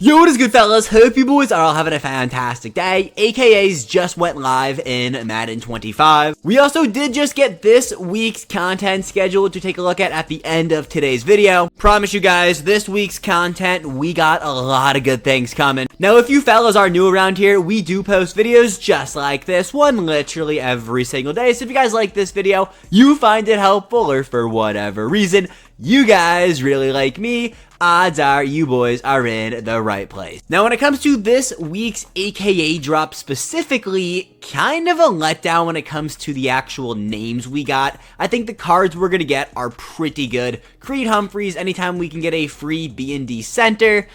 Yo, what is good, fellas? Hope you boys are all having a fantastic day. AKAs just went live in Madden 25. We also did just get this week's content scheduled to take a look at the end of today's video. Promise you guys, this week's content, we got a lot of good things coming. Now, if you fellas are new around here, we do post videos just like this one literally every single day. So if you guys like this video, you find it helpful, or for whatever reason, you guys really like me, odds are you boys are in the right place. Now, when it comes to this week's AKA drop specifically, kind of a letdown when it comes to the actual names we got. I think the cards we're going to get are pretty good. Creed Humphreys, anytime we can get a free B&D center,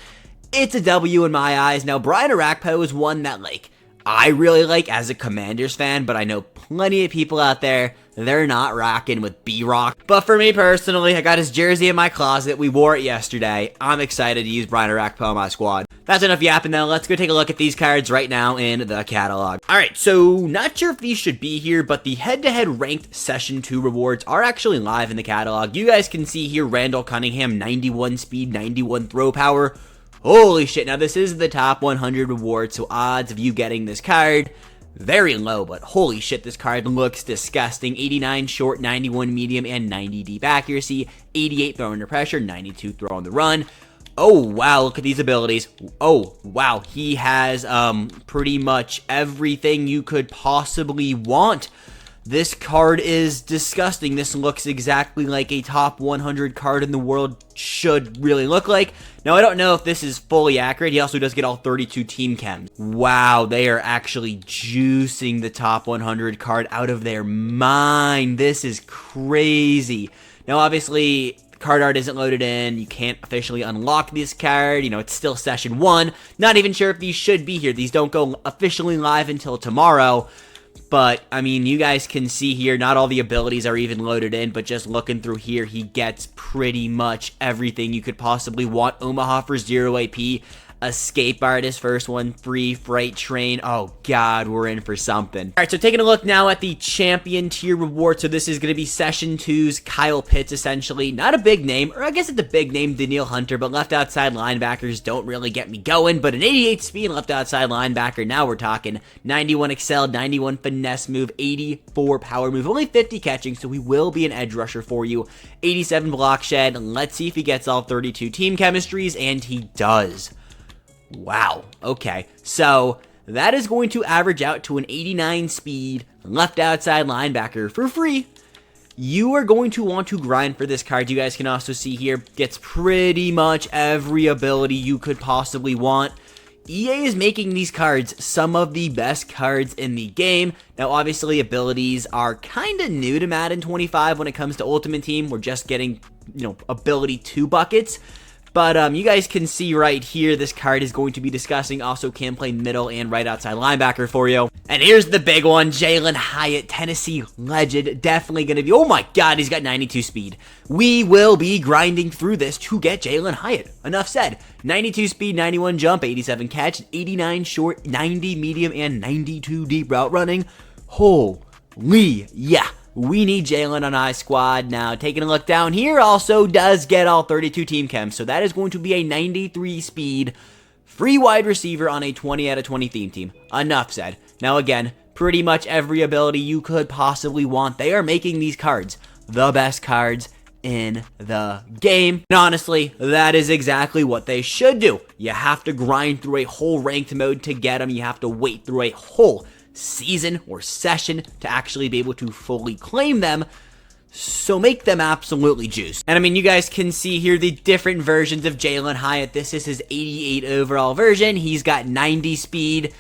it's a W in my eyes. Now, Brian Arakpo is one that, I really like as a Commanders fan, but I know plenty of people out there, they're not rocking with B-Rock. But for me personally, I got his jersey in my closet. We wore it yesterday. I'm excited to use Brian Arakpo on my squad. That's enough yapping though. Let's go take a look at these cards right now in the catalog. Alright, so not sure if these should be here, but the head-to-head ranked Session 2 rewards are actually live in the catalog. You guys can see here Randall Cunningham, 91 speed, 91 throw power. Holy shit, now this is the top 100 reward, so odds of you getting this card, very low, but holy shit, this card looks disgusting. 89 short, 91 medium, and 90 deep accuracy, 88 throw under pressure, 92 throw on the run. Oh wow, look at these abilities. Oh wow, he has pretty much everything you could possibly want. This card is disgusting. This looks exactly like a top 100 card in the world should really look like. Now, I don't know if this is fully accurate. He also does get all 32 team chems. Wow, they are actually juicing the top 100 card out of their mind. This is crazy. Now, obviously, card art isn't loaded in. You can't officially unlock this card. You know, it's still Session 1. Not even sure if these should be here. These don't go officially live until tomorrow. But, I mean, you guys can see here, not all the abilities are even loaded in, but just looking through here, he gets pretty much everything you could possibly want. Omaha for 0 AP, Escape Artist, first one, free, Freight Train. Oh, God, we're in for something. All right, so taking a look now at the Champion tier reward. So this is going to be Session 2's Kyle Pitts, essentially. Not a big name, or I guess it's a big name, Daniil Hunter, but left outside linebackers don't really get me going. But an 88 speed left outside linebacker, now we're talking 91 excel, 91 finesse move, 84 power move, only 50 catching, so he will be an edge rusher for you. 87 block shed. Let's see if he gets all 32 team chemistries, and he does. Wow, okay, so that is going to average out to an 89 speed left outside linebacker for free. You are going to want to grind for this card. You guys can also see here, gets pretty much every ability you could possibly want. EA is making these cards some of the best cards in the game. Now, obviously, abilities are kind of new to Madden 25 when it comes to Ultimate Team. We're just getting, ability 2 buckets. But you guys can see right here, this card is going to be disgusting. Also can play middle and right outside linebacker for you. And here's the big one, Jalen Hyatt, Tennessee legend. Definitely going to be, oh my God, he's got 92 speed. We will be grinding through this to get Jalen Hyatt. Enough said. 92 speed, 91 jump, 87 catch, 89 short, 90 medium, and 92 deep route running. Holy, yeah. We need Jalen on our squad. Now, taking a look down here, also does get all 32 team chems. So that is going to be a 93 speed free wide receiver on a 20 out of 20 theme team. Enough said. Now, again, pretty much every ability you could possibly want. They are making these cards the best cards in the game. And honestly, that is exactly what they should do. You have to grind through a whole ranked mode to get them. You have to wait through a whole season or session to actually be able to fully claim them, so make them absolutely juice. And I mean, you guys can see here the different versions of Jalen Hyatt. This is his 88 overall version. He's got 90 speed.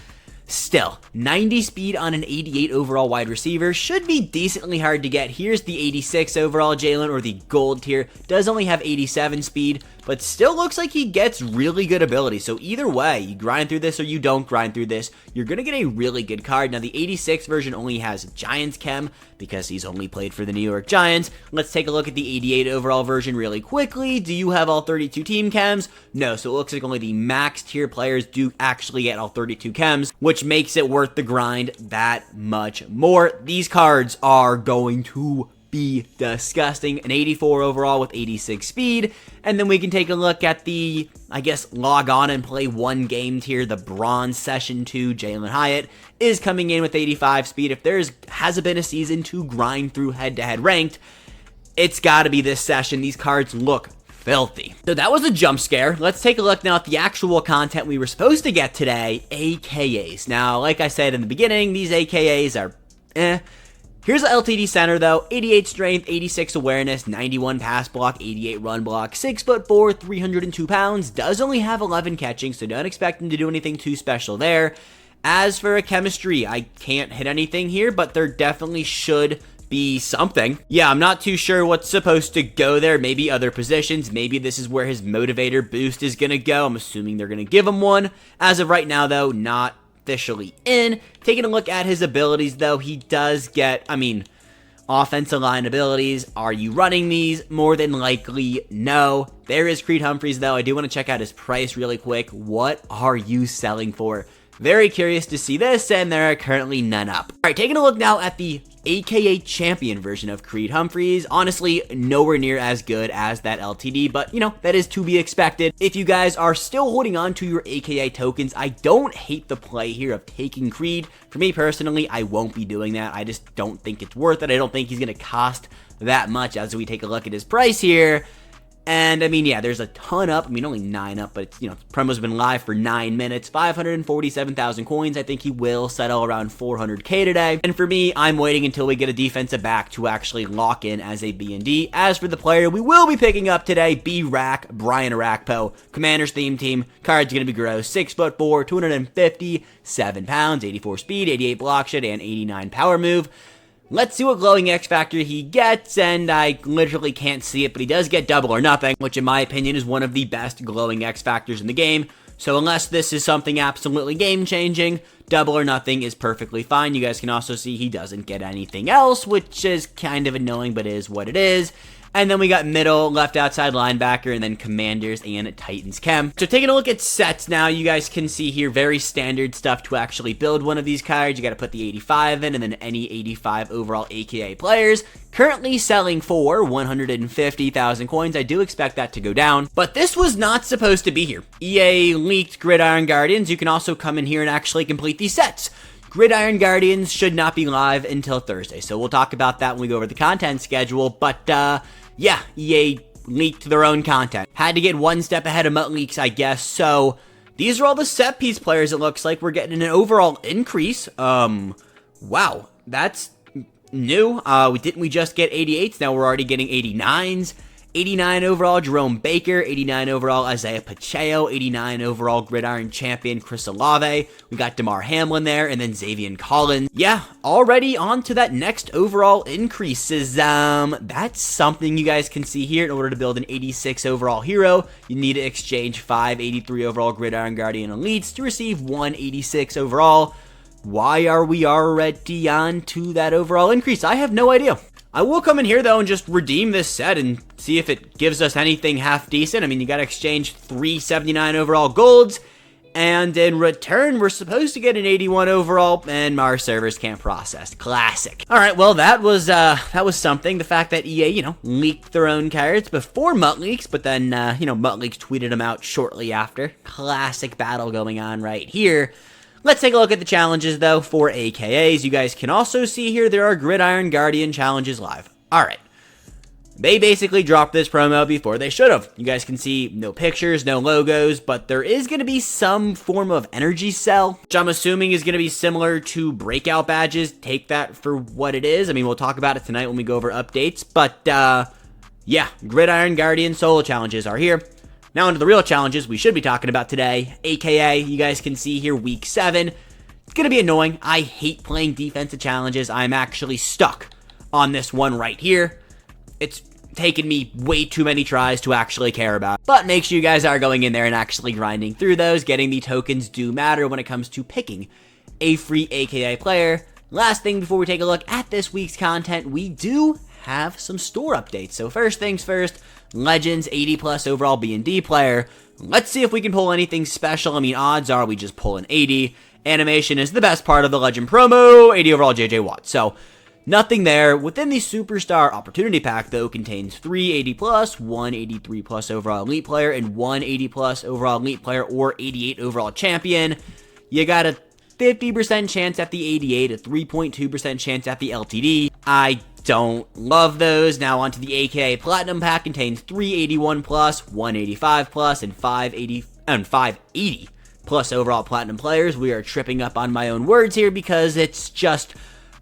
Still, 90 speed on an 88 overall wide receiver should be decently hard to get. Here's the 86 overall Jalen, or the gold tier. Does only have 87 speed, but still looks like he gets really good ability. So either way, you grind through this or you don't grind through this, you're going to get a really good card. Now, the 86 version only has Giants chem because he's only played for the New York Giants. Let's take a look at the 88 overall version really quickly. Do you have all 32 team chems? No, so it looks like only the max tier players do actually get all 32 chems, which makes it worth the grind that much more. These cards are going to be disgusting. An 84 overall with 86 speed. And then we can take a look at the, I guess, log on and play one game tier. The Bronze Session 2, Jalen Hyatt, is coming in with 85 speed. If there's hasn't been a season to grind through head-to-head ranked, it's got to be this session. These cards look filthy. So that was a jump scare. Let's take a look now at the actual content we were supposed to get today, AKAs. Now, like I said in the beginning, these AKAs are Here's the LTD center though, 88 strength, 86 awareness, 91 pass block, 88 run block, 6'4", 302 pounds, does only have 11 catching, so don't expect him to do anything too special there. As for a chemistry, I can't hit anything here, but there definitely should be something. Yeah, I'm not too sure what's supposed to go there. Maybe other positions. Maybe this is where his motivator boost is going to go. I'm assuming they're going to give him one. As of right now, though, not officially in. Taking a look at his abilities, though, he does get, offensive line abilities. Are you running these? More than likely, no. There is Creed Humphreys, though. I do want to check out his price really quick. What are you selling for? Very curious to see this, and there are currently none up. All right, taking a look now at the AKA champion version of Creed Humphreys. Honestly, nowhere near as good as that LTD, but, that is to be expected. If you guys are still holding on to your AKA tokens, I don't hate the play here of taking Creed. For me personally, I won't be doing that. I just don't think it's worth it. I don't think he's going to cost that much as we take a look at his price here. And, yeah, there's a ton up. Only 9 up, but, promo's been live for 9 minutes. 547,000 coins. I think he will settle around 400k today. And for me, I'm waiting until we get a defensive back to actually lock in as a B&D. As for the player we will be picking up today, B-Rack, Brian Arakpo, Commander's theme team. Card's going to be gross. 6'4", 257 pounds, 84 speed, 88 block shed, and 89 power move. Let's see what glowing X Factor he gets, and I literally can't see it, but he does get double or nothing, which in my opinion is one of the best glowing X Factors in the game. So unless this is something absolutely game-changing, double or nothing is perfectly fine. You guys can also see he doesn't get anything else, which is kind of annoying, but is what it is. And then we got middle, left outside linebacker, and then Commanders and Titans Chem. So taking a look at sets now, you guys can see here very standard stuff to actually build one of these cards. You got to put the 85 in, and then any 85 overall AKA players. Currently selling for 150,000 coins. I do expect that to go down, but this was not supposed to be here. EA leaked Gridiron Guardians. You can also come in here and actually complete these sets. Gridiron Guardians should not be live until Thursday, so we'll talk about that when we go over the content schedule, but yeah, EA leaked their own content. Had to get one step ahead of Mutt Leaks, I guess, so these are all the set piece players it looks like. We're getting an overall increase. Wow, that's new. Didn't we just get 88s? Now we're already getting 89s. 89 overall, Jerome Baker. 89 overall, Isaiah Pacheco. 89 overall, Gridiron champion, Chris Olave. We got DeMar Hamlin there, and then Xavier Collins. Yeah, already on to that next overall increases. That's something you guys can see here. In order to build an 86 overall hero, you need to exchange 5 83 overall Gridiron Guardian Elites to receive 1 86 overall. Why are we already on to that overall increase? I have no idea. I will come in here, though, and just redeem this set and see if it gives us anything half decent. You got to exchange 379 overall golds, and in return, we're supposed to get an 81 overall, and our servers can't process. Classic. All right, well, that was something. The fact that EA, leaked their own cards before Mutt Leaks, but then, Mutt Leaks tweeted them out shortly after. Classic battle going on right here. Let's take a look at the challenges, though, for AKAs. You guys can also see here there are Gridiron Guardian challenges live. Alright. They basically dropped this promo before they should have. You guys can see no pictures, no logos, but there is going to be some form of energy cell, which I'm assuming is going to be similar to breakout badges. Take that for what it is. We'll talk about it tonight when we go over updates, but, yeah, Gridiron Guardian solo challenges are here. Now into the real challenges we should be talking about today, aka you guys can see here week 7. It's going to be annoying. I hate playing defensive challenges. I'm actually stuck on this one right here. It's taken me way too many tries to actually care about. But make sure you guys are going in there and actually grinding through those. Getting the tokens do matter when it comes to picking a free AKA player. Last thing before we take a look at this week's content, we do have some store updates. So first things first, Legends 80 plus overall B&D player. Let's see if we can pull anything special. Odds are we just pull an 80. Animation is the best part of the Legend promo. 80 overall JJ Watt. So Nothing there. Within the Superstar Opportunity Pack, though, contains 380 plus, 183 plus overall elite player, and 180 plus overall elite player or 88 overall champion. You got a 50% chance at the 88, a 3.2% chance at the LTD. I don't love those. Now onto the AKA Platinum Pack, contains 381 plus, 185 plus, and 580 plus overall Platinum players. We are tripping up on my own words here because it's just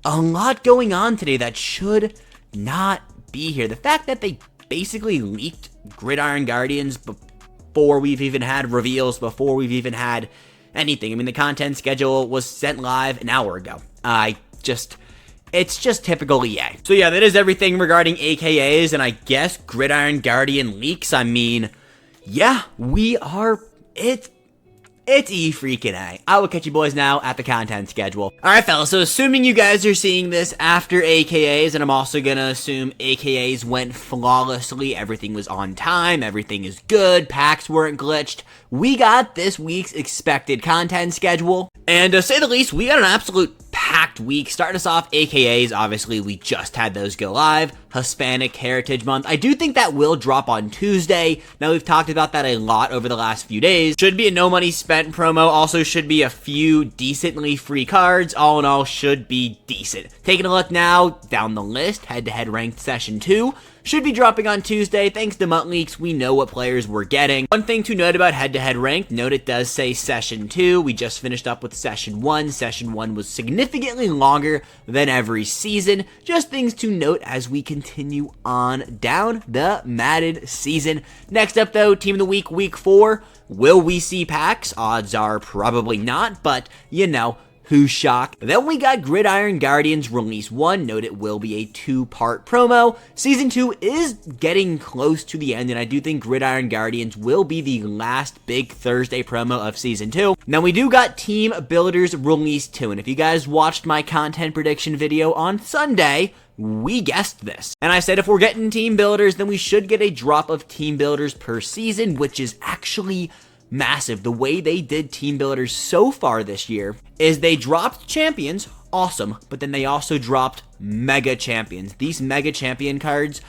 a lot going on today that should not be here. The fact that they basically leaked Gridiron Guardians before we've even had reveals, before we've even had anything. I mean, the content schedule was sent live an hour ago. It's just typical EA. So yeah, that is everything regarding AKAs, and I guess Gridiron Guardian leaks. I mean, yeah, it's E-freaking-A. I will catch you boys now at the content schedule. Alright, fellas, so assuming you guys are seeing this after AKAs, and I'm also gonna assume AKAs went flawlessly, everything was on time, everything is good, packs weren't glitched, we got this week's expected content schedule. And to say the least, we got an absolute packed week. Starting us off, AKAs, obviously we just had those go live. Hispanic Heritage Month, I do think that will drop on Tuesday. Now we've talked about that a lot over the last few days. Should be a no money spent promo, also should be a few decently free cards. All in all, should be decent. Taking a look now down the list, head-to-head ranked session 2. Should be dropping on Tuesday. Thanks to Mutt Leaks, we know what players we're getting. One thing to note about head-to-head ranked, note it does say Session 2. We just finished up with Session 1. Session 1 was significantly longer than every season. Just things to note as we continue on down the Madden season. Next up, though, Team of the Week, Week 4. Will we see packs? Odds are probably not, but, you know, who's shocked? Then we got Gridiron Guardians Release 1. Note it will be a 2-part promo. Season 2 is getting close to the end, and I do think Gridiron Guardians will be the last big Thursday promo of Season 2. Now we do got Team Builders Release 2, and if you guys watched my content prediction video on Sunday, we guessed this. And I said if we're getting Team Builders, then we should get a drop of Team Builders per season, which is actually massive. The way they did Team Builders so far this year is they dropped champions, awesome, but then they also dropped mega champions. These mega champion cards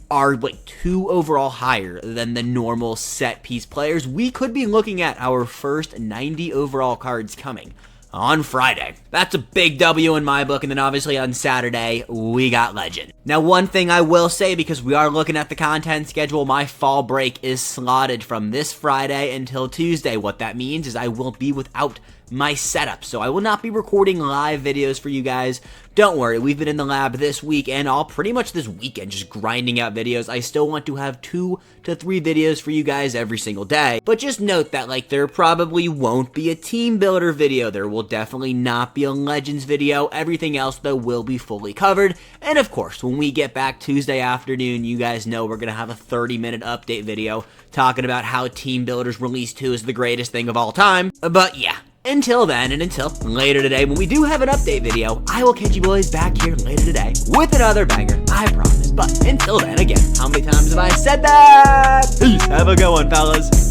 are like 2 overall higher than the normal set piece players. We could be looking at our first 90 overall cards coming on Friday. That's a big W in my book, and then obviously on Saturday, we got Legend. Now, one thing I will say, because we are looking at the content schedule, my fall break is slotted from this Friday until Tuesday. What that means is I will be without my setup, so I will not be recording live videos for you guys. Don't worry, we've been in the lab this week and all pretty much this weekend just grinding out videos. I still want to have 2 to 3 videos for you guys every single day, but just note that like there probably won't be a team builder video. There will definitely not be a Legends video. Everything else though will be fully covered, and of course when we get back Tuesday afternoon, you guys know we're gonna have a 30-minute update video talking about how Team Builders Release 2 is the greatest thing of all time. But yeah, until then, and until later today, when we do have an update video, I will catch you boys back here later today with another banger, I promise. But until then, again, how many times have I said that? Peace, have a good one, fellas.